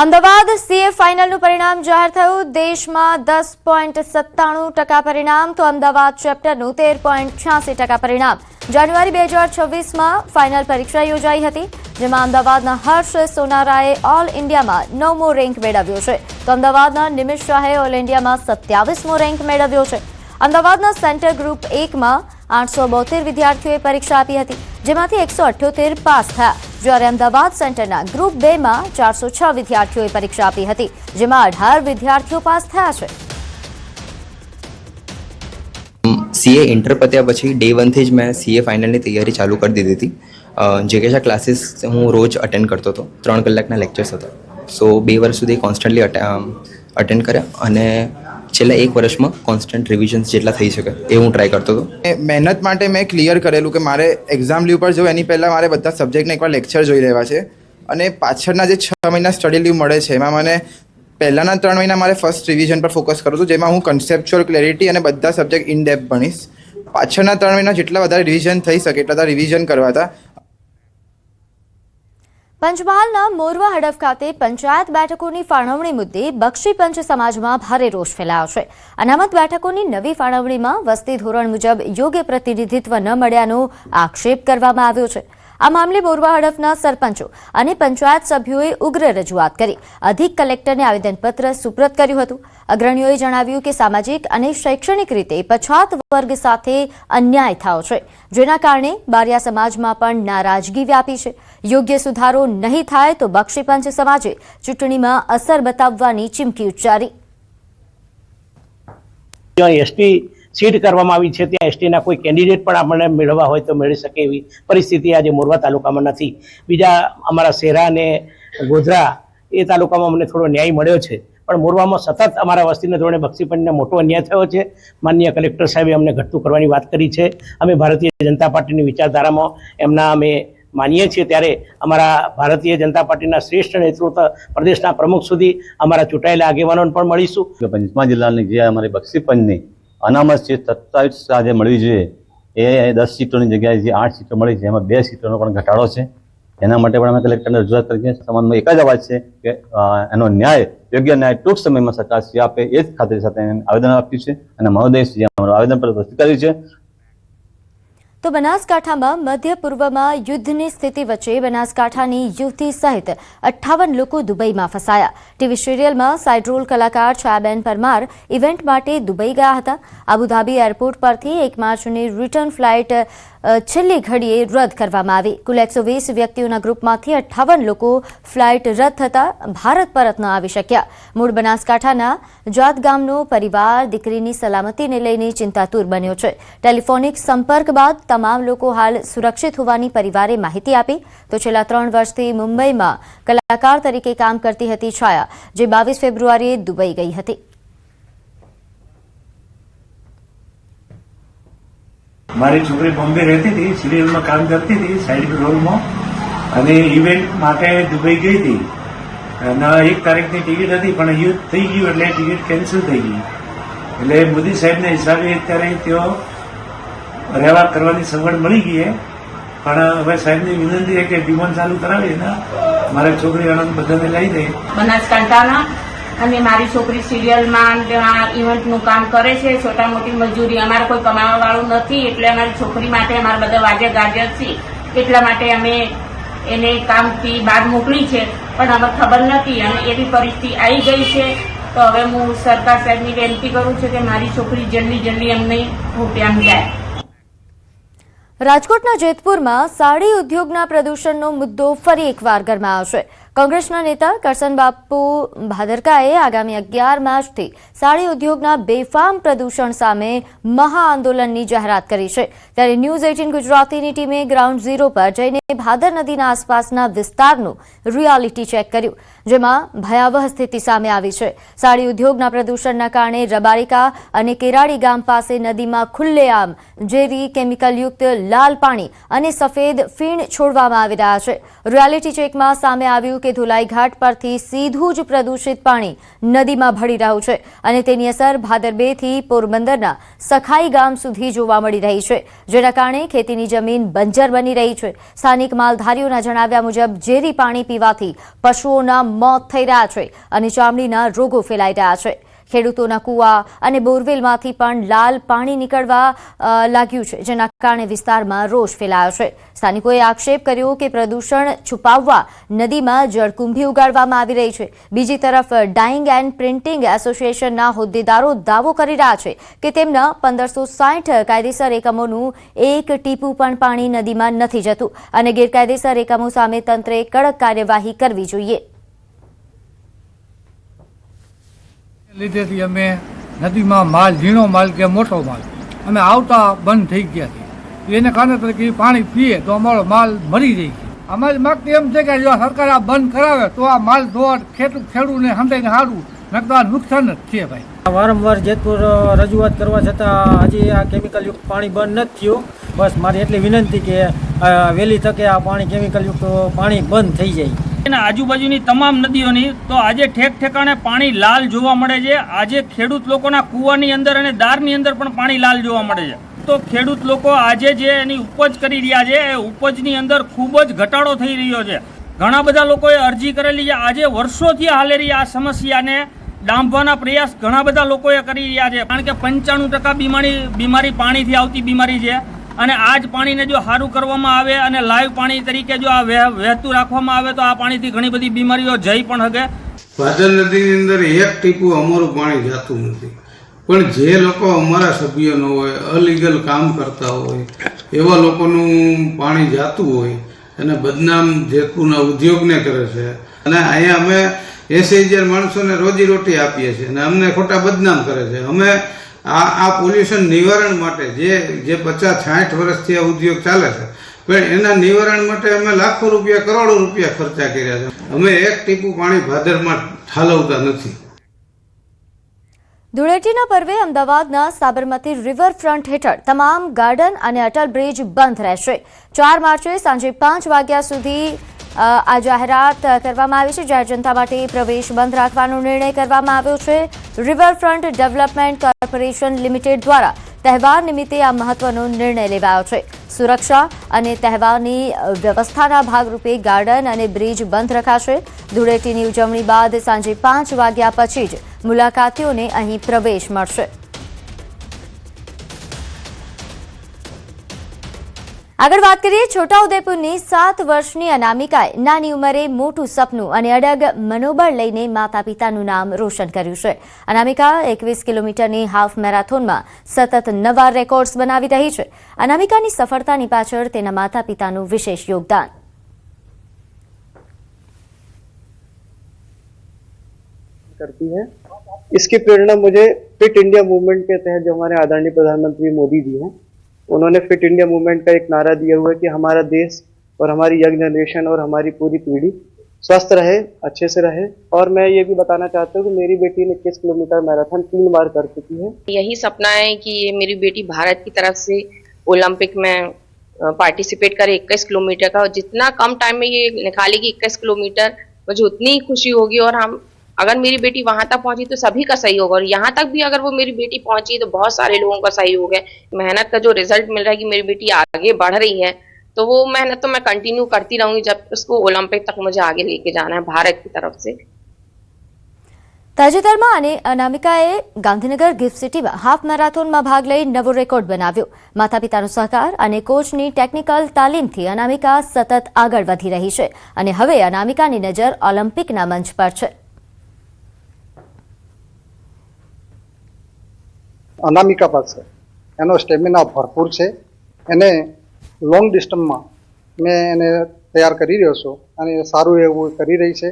Ahmedabad CA ફાઇનલનું પરિણામ જાહેર થયું. દેશમાં 10.97% પરિણામ તો અમદાવાદ ચેપ્ટરનું 13.86% પરિણામ. જાન્યુઆરી 2026માં ફાઇનલ પરીક્ષા યોજાઈ હતી, જેમાં અમદાવાદના હર્ષ સોનારાએ ઓલ ઇન્ડિયામાં 9મો રેન્ક મેળવ્યો છે, તો અમદાવાદના નિમિષ શાહે ઓલ ઇન્ડિયામાં 27મો રેન્ક મેળવ્યો છે. અમદાવાદના સેન્ટર ગ્રુપ 1માં 872 વિદ્યાર્થીઓએ પરીક્ષા આપી હતી, જેમાંથી 178 પાસ થયા, જ્યારે અમદાવાદ સેન્ટરના ગ્રુપ 2માં 406 વિદ્યાર્થીઓએ પરીક્ષા આપી હતી, જેમાં 18 વિદ્યાર્થીઓ પાસ થયા છે. સીએ ઇન્ટર પત્યા પછી ડે 1 થી જ મેં સીએ ફાઇનલની તૈયારી ચાલુ કરી દીધી હતી. જેકેશા ક્લાસીસ હું રોજ અટેન્ડ કરતો હતો. 3 કલાકના લેક્ચર્સ હતા. સો 2 વર્ષ સુધી કોન્સ્ટન્ટલી અટેન્ડ કર્યા અને છેલ્લા 1 વર્ષમાં કોન્સ્ટન્ટ રિવિઝન્સ જેટલા થઈ શકે એ હું ટ્રાય કરતો હતો. મહેનત માટે મેં ક્લિયર કરેલું કે મારે એક્ઝામ લીવ પર જવું એની પહેલાં મારે બધા સબ્જેક્ટને એકવાર લેક્ચર જોઈ લેવા છે, અને પાછળના જે 6 મહિના સ્ટડી લીવ મળે છે એમાં મને પહેલાંના 3 મહિના મારે ફર્સ્ટ રિવિઝન પર ફોકસ કરું છું, જેમાં હું કન્સેપ્ચ્યુઅલ ક્લેરિટી અને બધા સબ્જેક્ટ ઇન ડેપ્થ ભણીશ. પાછળના 3 મહિના જેટલા વધારે રિવિઝન થઈ શકે એટલા બધા રિવિઝન કરવા હતા. પંચમહાલના મોરવા હડફ ખાતે પંચાયત બેઠકોની ફાળવણી મુદ્દે બક્ષીપંચ સમાજમાં ભારે રોષ ફેલાયો છે. અનામત બેઠકોની નવી ફાળવણીમાં વસ્તી ધોરણ મુજબ યોગ્ય પ્રતિનિધિત્વ ન મળ્યાનો આક્ષેપ કરવામાં આવ્યો છે. આ મામલે મોરવા હડફના સરપંચો અને પંચાયત સભ્યોએ ઉગ્ર રજૂઆત કરી અધિક કલેક્ટરને આવેદનપત્ર સુપ્રત કર્યું હતું. અગ્રણીઓએ જણાવ્યું કે સામાજિક અને શૈક્ષણિક રીતે પછાત વર્ગ સાથે અન્યાય થયો છે, જેના કારણે બારિયા સમાજમાં પણ નારાજગી વ્યાપી છે. યોગ્ય સુધારો નહીં થાય તો બક્ષીપંચ સમાજે ચૂંટણીમાં અસર બતાવવાની ચીમકી ઉચ્ચારી. એસટી સીટ કરવામાં આવી છે, ત્યાં એસટીના કોઈ કેન્ડિડેટ પણ આપણને મેળવવા હોય તો મેળવી શકે એવી પરિસ્થિતિ આજે મોરવા તાલુકામાં નથી. બીજા અમારા શેરા અને ગોધરા એ તાલુકામાં અમને થોડો ન્યાય મળ્યો છે, પણ મોરવામાં સતત અમારા વસ્તીના ધોરણે બક્ષીપંચને મોટો અન્યાય થયો છે. માનનીય કલેક્ટર સાહેબે અમને ઘટતું કરવાની વાત કરી છે. અમે ભારતીય જનતા પાર્ટીની વિચારધારામાં એમના અમે માનીએ છીએ, ત્યારે અમારા ભારતીય જનતા પાર્ટીના શ્રેષ્ઠ નેતૃત્વ પ્રદેશના પ્રમુખ સુધી અમારા ચૂંટાયેલા આગેવાનોને પણ મળીશું. પંચમહાલ જિલ્લાની જે અમારી બક્ષીપંચની અનામત સીટ 27 જે મળવી જોઈએ એ 10 સીટોની જગ્યાએ જે 8 સીટો મળી છે, એમાં 2 સીટોનો પણ ઘટાડો છે. એના માટે પણ અમે કલેક્ટરને રજૂઆત કરી છે. સમાજમાં એક જ અવાજ છે કે એનો ન્યાય, યોગ્ય ન્યાય ટૂંક સમયમાં સરકાર શ્રી આપે એ જ ખાતરી સાથે આવેદન આપ્યું છે અને મહોદયશ્રીએ અમારું આવેદનપત્ર પ્રસ્તુત કર્યું છે. તો બનાસકાંઠામાં મધ્ય પૂર્વમાં યુદ્ધની સ્થિતિ વચ્ચે બનાસકાંઠાની યુવતી સહિત 58 લોકો દુબઈમાં ફસાયા. ટીવી સિરિયલમાં સાઇડ રોલ કલાકાર છાયાબેન પરમાર ઇવેન્ટ માટે દુબઈ ગયા હતા. અબુધાબી એરપોર્ટ પરથી 1 માર્ચની રિટર્ન ફ્લાઇટ છેલ્લી ઘડીએ રદ કરવામાં આવી. કુલ 120 વ્યક્તિઓના ગ્રુપમાંથી 58 લોકો ફ્લાઇટ રદ થતાં ભારત પરત ન આવી શક્યા. મૂળ બનાસકાંઠાના જાત ગામનો પરિવાર દીકરીની સલામતીને લઈને ચિંતાતુર બન્યો છે. ટેલિફોનિક સંપર્ક બાદ તમામ લોકો હાલ સુરક્ષિત હોવાની પરિવારે માહિતી આપી. તો છેલ્લા 3 વર્ષથી મુંબઈમાં કલાકાર તરીકે કામ કરતી હતી છાયા, જે 22 ફેબ્રુઆરીએ દુબઈ ગઈ હતી. મારી છોકરી બોમ્બે રહેતી હતી, સિરિયલમાં કામ કરતી હતી સાઇડ રોલમાં, અને ઇવેન્ટ માટે દુબઈ ગઈ હતી. અને 1 તારીખની ટિકિટ હતી, પણ યુદ્ધ થઈ ગયું એટલે ટિકિટ કેન્સલ થઈ ગઈ. એટલે મોદી સાહેબના હિસાબે અત્યારે ત્યાં રહેવા કરવાની સગવડ મળી ગઈ. પણ હવે સાહેબની વિનંતી છે કે વિમાન ચાલુ કરાવી ને મારી છોકરી આનંદ બધાને લઈ દે. બનાસકાંઠાના અને મારી છોકરી સિરિયલમાં ઇવેન્ટનું કામ કરે છે, છોટા મોટી મજૂરી. અમારે કોઈ કમાવા વાળું નથી, એટલે અમારી છોકરી માટે અમારા બધા વાજે ગાજર છે, એટલા માટે અમે એને કામથી બહાર મોકલી છે, પણ અમને ખબર નથી અને એવી પરિસ્થિતિ આવી ગઈ છે. તો હવે હું સરકાર સાહેબની વિનંતી કરું છું કે મારી છોકરી જલ્દી અમને રૂપિયામાં જાય. રાજકોટના જેતપુરમાં સાડી ઉદ્યોગના પ્રદૂષણનો મુદ્દો ફરી એકવાર ગરમાયો છે. કોંગ્રેસના નેતા કરસન બાપુ ભાદરકાએ આગામી 11 માર્ચથી સાડી ઉદ્યોગના બેફામ પ્રદૂષણ સામે મહાઆંદોલનની જાહેરાત કરી છે. ત્યારે ન્યૂઝ 18 ગુજરાતીની ટીમે ગ્રાઉન્ડ ઝીરો પર જઈને ભાદર નદીના આસપાસના વિસ્તારનું રિયાલિટી ચેક કર્યું, જેમાં ભયાવહ સ્થિતિ સામે આવી છે. સાડી ઉદ્યોગના પ્રદૂષણના કારણે રબારિકા અને કેરાડી ગામ પાસે નદીમાં ખુલ્લેઆમ ઝેરી કેમિકલયુક્ત લાલ પાણી અને સફેદ ફીણ છોડવામાં આવી રહ્યા છે. રિયાલિટી ચેકમાં સામે આવ્યું કે ધોલાઈ ઘાટ પરથી સીધું જ પ્રદૂષિત પાણી નદીમાં ભળી રહ્યું છે અને તેની અસર ભાદરબેથી પોરબંદરના સખાઈ ગામ સુધી જોવા મળી રહી છે, જેના કારણે ખેતીની જમીન બંજર બની રહી છે. સ્થાનિક માલધારીઓના જણાવ્યા મુજબ ઝેરી પાણી પીવાથી પશુઓના મોત થઈ રહ્યા છે અને ચામડીના રોગો ફેલાઈ રહ્યા છે. ખેડૂતોના કૂવા અને બોરવેલમાંથી પણ લાલ પાણી નીકળવા લાગ્યું છે, જેના કારણે વિસ્તારમાં રોષ ફેલાયો છે. સ્થાનિકોએ આક્ષેપ કર્યો કે પ્રદૂષણ છુપાવવા નદીમાં જળકુંભી ઉગાડવામાં આવી રહી છે. બીજી તરફ ડાઇંગ એન્ડ પ્રિન્ટિંગ એસોસિએશનના હોદ્દેદારો દાવો કરી રહ્યા છે કે તેમના 1560 કાયદેસર એકમોનું એક ટીપું પણ પાણી નદીમાં નથી જતું અને ગેરકાયદેસર એકમો સામે તંત્રે કડક કાર્યવાહી કરવી જોઈએ. લીધેથી અમે નદીમાં માલ, ઝીણો માલ કે મોટો માલ અમે આવતા બંધ થઈ ગયા છે. એને કારણે તરીકે પાણી પીએ તો અમારો માલ મરી જાય છે. અમારી માગણી એમ છે કે જો સરકાર આ બંધ કરાવે તો આ માલ ધોવા ખેડૂતને સમજાઈને સારું, નકર નુકસાન જ છે ભાઈ. વારંવાર જેતપુર રજૂઆત કરવા છતાં હજી આ કેમિકલયુક્ત પાણી બંધ નથી થયું. બસ મારી એટલી વિનંતી કે વહેલી તકે આ પાણી કેમિકલયુક્ત પાણી બંધ થઈ જાય. આજુબાજુની તમામ નદીઓની તો આજે ઠેક ઠેકાણે પાણી લાલ જોવા મળે છે. આજે ખેડૂત લોકોના કૂવાની અંદર અને દારની અંદર પણ પાણી લાલ જોવા મળે છે. તો ખેડૂત લોકો આજે જે એની ઉપજ કરી રહ્યા છે એ ઉપજની અંદર ખૂબ જ ઘટાડો થઈ રહ્યો છે. ઘણા બધા લોકોએ અરજી કરેલી છે. આજે વર્ષોથી હાલેલી આ સમસ્યાને ડામવાના પ્રયાસ ઘણા બધા લોકોએ કરી રહ્યા છે, કારણ કે 95% બીમારી પાણીથી આવતી બીમારી છે અને આ જ પાણીને જો સારું કરવામાં આવે અને લાઈવ પાણી તરીકે જો આ વહેતું રાખવામાં આવે તો આ પાણીથી ઘણી બધી બીમારીઓ જઈ પણ શકે. ભાદર નદીની અંદર એક ટીપું અમારું પાણી જતું નથી, પણ જે લોકો અમારા સભ્યોનો હોય, અલીગલ કામ કરતા હોય એવા લોકોનું પાણી જતું હોય અને બદનામ જેતપુરના ઉદ્યોગને કરે છે. અને અહીંયા અમે 80,000 માણસોને રોજીરોટી આપીએ છીએ અને અમને ખોટા બદનામ કરે છે. અમે આ પોલ્યુશન નિવારણ માટે જે 50-60 વર્ષથી આ ઉદ્યોગ ચાલે છે, પણ એના નિવારણ માટે અમે લાખો રૂપિયા, કરોડો રૂપિયા ખર્ચા કર્યા છે. અમે એક ટીપું પાણી ભાદરમાં ઠાલવતા નથી. ધૂળેટીના પર્વે અમદાવાદના સાબરમતી રિવરફ્રન્ટ હેઠળ તમામ ગાર્ડન અને અટલ બ્રિજ બંધ રહેશે. 4 માર્ચે સાંજે 5 વાગ્યા સુધી આ જાહેરાત કરવામાં આવી છે, જાહેર જનતા માટે પ્રવેશ બંધ રાખવાનો નિર્ણય કરવામાં આવ્યો છે. રિવરફ્રન્ટ ડેવલપમેન્ટ કોર્પોરેશન લિમિટેડ દ્વારા તહેવાર નિમિત્તે આ મહત્વનો નિર્ણય લેવાયો છે. સુરક્ષા અને તહેવારની વ્યવસ્થાના ભાગરૂપે ગાર્ડન અને બ્રિજ બંધ રખાશે. ધૂળેટીની ઉજવણી બાદ સાંજે 5 વાગ્યા પછી જ મુલાકાતીઓને અહીં પ્રવેશ મળશે. આગળ વાત કરીએ છોટાઉદેપુરની 7 વર્ષની અનામિકાએ નાની ઉંમરે મોટું સપનું અને અડગ મનોબળ લઈને માતા પિતાનું નામ રોશન કર્યું છે. અનામિકા 21 કિલોમીટરની હાફ મેરેથોનમાં સતત નવા રેકોર્ડ્સ બનાવી રહી છે. અનામિકાની સફળતાની પાછળ તેના માતા પિતાનું વિશેષ યોગદાન. करती है इसकी प्रेरणा मुझे फिट इंडिया मूवमेंट के तहत जो हमारे आदरणीय प्रधानमंत्री मोदी जी हैं, उन्होंने फिट इंडिया मूवमेंट का एक नारा दिया हुआ है कि हमारा देश और हमारी यंग जनरेशन और हमारी पूरी पीढ़ी स्वस्थ रहे, अच्छे से रहे. और मैं ये भी बताना चाहता हूँ कि मेरी बेटी ने 21 किलोमीटर मैराथन 3 बार कर चुकी है. यही सपना है कि मेरी बेटी भारत की तरफ से ओलंपिक में पार्टिसिपेट करे 21 किलोमीटर का. और जितना कम टाइम में ये निकालेगी 21 किलोमीटर, मुझे उतनी ही खुशी होगी. और हम अगर मेरी बेटी वहां तक पहुंची तो सभी का सहयोग, और यहाँ तक भी अगर वो मेरी बेटी पहुंची तो बहुत सारे लोगों का सहयोग है. मेहनत का जो रिजल्ट मिल रहा है कि मेरी बेटी आगे बढ़ रही है, तो वो मेहनत तो मैं कंटिन्यू करती रहूंगी जब उसको ओलंपिक तक मुझे आगे लेके जाना है भारत की तरफ से. તાજેતરમાં અનામિકાએ ગાંધીનગર ગિફ્ટ સિટીમાં હાફ મેરેથોનમાં ભાગ લઈ નવો રેકોર્ડ બનાવ્યો. માતા પિતાનો સહકાર અને કોચની ટેકનિકલ તાલીમથી અનામિકા સતત આગળ વધી રહી છે અને હવે અનામિકાની નજર ઓલિમ્પિકના મંચ પર છે. અનામિકા પાસે એનો સ્ટેમિના ભરપૂર છે. એને લોંગ ડિસ્ટન્સમાં મેં એને તૈયાર કરી રહ્યો છું અને સારું એવું કરી રહી છે.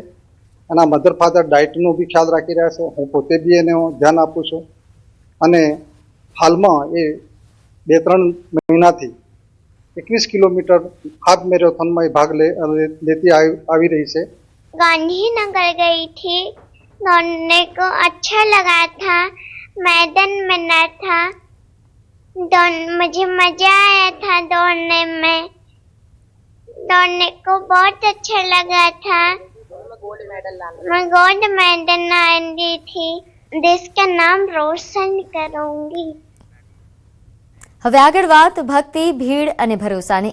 એના મધર ફાધર ડાયટનો બી ખ્યાલ રાખી રહ્યા છે. હું પોતે બી એને ધ્યાન આપું છું અને હાલમાં એ 2-3 મહિનાથી 21 કિલોમીટર હાફ મેરેથોનમાં ભાગ લેતી આવી રહી છે. गांधीनगर गई थी, दौड़ने को अच्छा लगा था, मैदान बना था, मुझे मजा आया था दौड़ने में, दौड़ने को बहुत अच्छा लगा था. गोल्ड मेडल लाना? मैं गोल्ड मेडल लाने थी, देश का नाम रोशन करूंगी। હવે આગળ વાત ભક્તિ, ભીડ અને ભરોસાની।